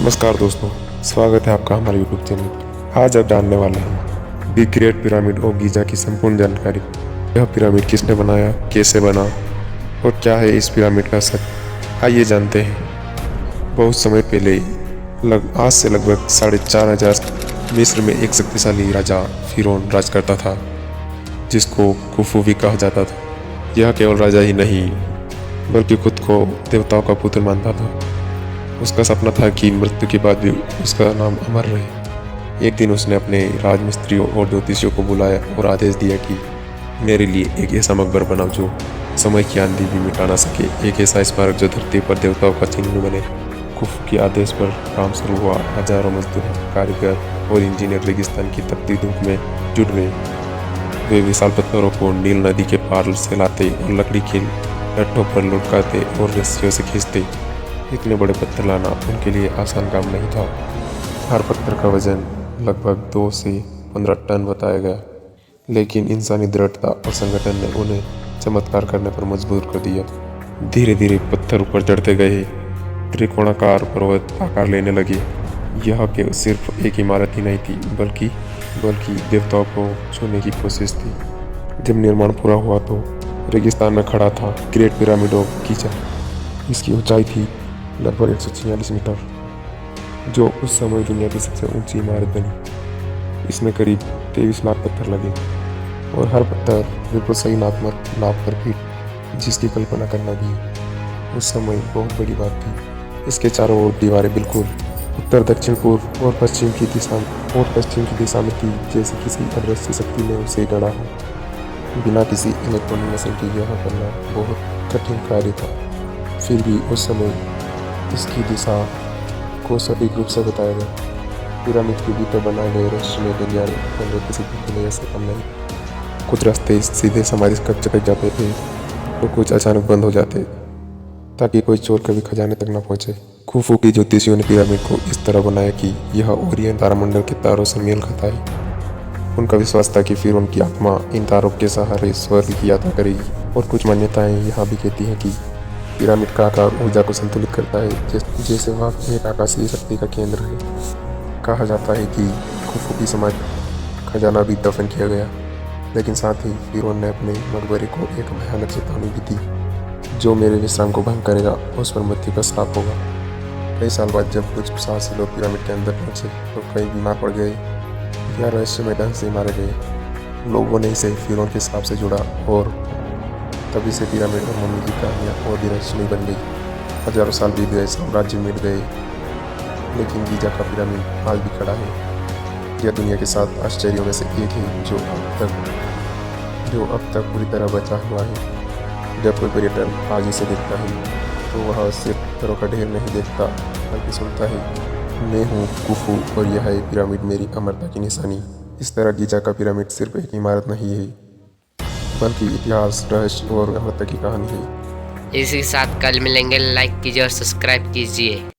नमस्कार दोस्तों, स्वागत है आपका हमारे यूट्यूब चैनल। आज आप जानने वाले हैं the great pyramid of Giza की संपूर्ण जानकारी। यह पिरामिड किसने बनाया, कैसे बना और क्या है इस पिरामिड का सच। आइए जानते हैं। बहुत समय पहले आज से लगभग 4500 मिस्र में एक शक्तिशाली राजा फिरौन राज करता था, जिसको खुफू भी कहा जाता था। यह केवल राजा ही नहीं बल्कि खुद को देवताओं का पुत्र मानता था। उसका सपना था कि मृत्यु के बाद भी उसका नाम अमर रहे। एक दिन उसने अपने राजमिस्त्रियों और ज्योतिषियों को बुलाया और आदेश दिया कि मेरे लिए एक ऐसा मकबर बनाओ जो समय की आंधी भी मिटा ना सके, एक ऐसा स्मारक जो धरती पर देवताओं का चिन्ह बने। खुफू के आदेश पर काम शुरू हुआ। हजारों मजदूर, कारीगर और इंजीनियर रेगिस्तान की तपती धूप में जुट गए। वे विशाल पत्थरों को नील नदी के पार से लाते और लकड़ी के लट्ठों पर लुढ़काते और रस्सियों से खींचते। इतने बड़े पत्थर लाना उनके लिए आसान काम नहीं था। हर पत्थर का वजन लगभग 2 से 15 टन बताया गया, लेकिन इंसानी दृढ़ता और संगठन ने उन्हें चमत्कार करने पर मजबूर कर दिया। धीरे धीरे पत्थर ऊपर चढ़ते गए, त्रिकोणाकार पर्वत आकार लेने लगे। यह के सिर्फ एक इमारत ही नहीं थी, बल्कि देवताओं को छूने की कोशिश थी। जब निर्माण पूरा हुआ तो रेगिस्तान में खड़ा था ग्रेट पिरामिड ऑफ गीज़ा। इसकी ऊंचाई थी लगभग 146 मीटर, जो उस समय दुनिया की सबसे ऊंची इमारत बनी। इसमें करीब 23 लाख पत्थर लगे और हर पत्थर बिल्कुल सही नाप पर फिट, जिसकी कल्पना करना भी उस समय बहुत बड़ी बात थी। इसके चारों ओर दीवारें बिल्कुल उत्तर, दक्षिण, पूर्व और पश्चिम की दिशा में थी, जैसे किसी अदृश्य शक्ति ने उसे गढ़ा हो। बिना किसी इलेक्ट्रॉनिक मशीन के यह करना बहुत कठिन कार्य था। फिर भी उस समय इसकी दिशा को सटीक रूप से बताया गया। पिरामिड के भीतर बनाए गए रहस्यमय गलियारे किसी के लिए ऐसे कम नहीं। कुछ रास्ते सीधे समाधि कक्ष तक जाते थे तो कुछ अचानक बंद हो जाते, ताकि कोई चोर कभी खजाने तक न पहुंचे। खुफू की ज्योतिषियों ने पिरामिड को इस तरह बनाया कि यह ओरियन तारामंडल के तारों से मेल खाता है। उनका विश्वास था कि फिर उनकी आत्मा इन तारों के सहारे स्वर्ग की यात्रा करेगी। और कुछ मान्यताएं यहाँ भी कहती हैं कि पिरामिड का आकार ऊर्जा को संतुलित करता है, जैसे वह एक आकाशीय शक्ति का केंद्र है। कहा जाता है कि खुफू की समाधि खजाना भी दफन किया गया, लेकिन साथ ही फिरौन ने अपने मकबरे को एक भयानक चेतावनी भी दी, जो मेरे विश्राम को भंग करेगा उस पर मृत्यु का श्राप होगा। कई साल बाद जब कुछ साहसी लोग पिरामिड के अंदर पहुंचे तो कई बीमार पड़ गए या रहस्यमय ढंग से मारे गए। लोगों ने इसे फिरौन के श्राप से जुड़ा और तभी से पिरामिड और मम्मी की कहानियाँ और भी रहस्यमय बन गई। हजारों साल बीत गए, साम्राज्य मिट गए, लेकिन गीज़ा का पिरामिड आज भी खड़ा है। यह दुनिया के 7 आश्चर्यों में से एक है जो अब तक पूरी तरह बचा हुआ है। जब कोई पर्यटन आज इसे देखता है तो वह सिर्फ पत्थरों का ढेर नहीं देखता, बल्कि सुनता है, मैं हूँ खुफू और यह है पिरामिड, मेरी अमरता की निशानी। इस तरह गीज़ा का पिरामिड सिर्फ एक इमारत नहीं है, बल्कि इतिहास, रहस्य और अमरता की कहानी है। इसी के साथ कल मिलेंगे। लाइक कीजिए और सब्सक्राइब कीजिए।